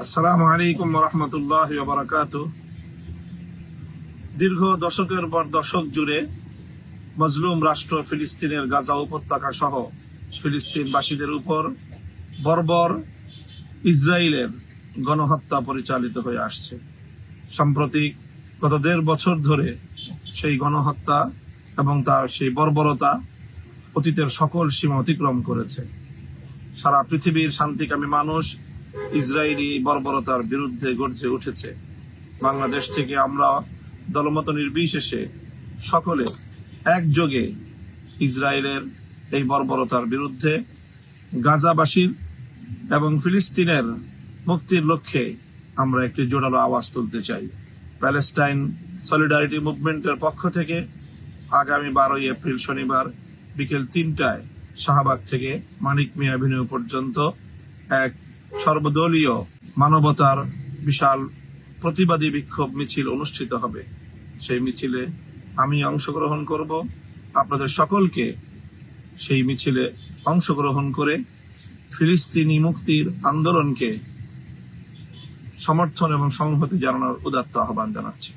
আসসালামু আলাইকুম ওয়া রাহমাতুল্লাহি ওয়া বারাকাতুহু। দীর্ঘ দশকের পর দশক জুড়ে মজলুম রাষ্ট্র ফিলিস্তিনের গাজা উপত্যকা সহ ফিলিস্তিনবাসীদের উপর বর্বর ইসরায়েলের গণহত্যা পরিচালিত হয়ে আসছে। সাম্প্রতিক গত ১.৫ বছর ধরে সেই গণহত্যা এবং তার সেই বর্বরতা অতীতের সকল সীমা অতিক্রম করেছে। সারা পৃথিবীর শান্তিকামী মানুষ ইসরায়েলি বর্বরতার বিরুদ্ধে গর্জে উঠেছে। বাংলাদেশ থেকে আমরা দলমত নির্বিশেষে সকলে একযোগে ইসরায়েলের এই বর্বরতার বিরুদ্ধে গাজাবাসীর এবং ফিলিস্তিনের মুক্তির লক্ষ্যে আমরা একটি জোরালো আওয়াজ তুলতে চাই। প্যালেস্টাইন সলিডারিটি মুভমেন্টের পক্ষ থেকে আগামী ১২ই এপ্রিল শনিবার বিকেল ৩টায় শাহবাগ থেকে মানিক মিয়া এভিনিউ পর্যন্ত এক সর্বদলীয় মানবতার বিশাল প্রতিবাদী বিক্ষোভ মিছিল অনুষ্ঠিত হবে। সেই মিছিলে আমি অংশগ্রহণ করব। আপনাদের সকলকে সেই মিছিলে অংশগ্রহণ করে ফিলিস্তিনি মুক্তির আন্দোলনকে সমর্থন এবং সংহতি জানানোর উদাত্ত আহ্বান জানাচ্ছি।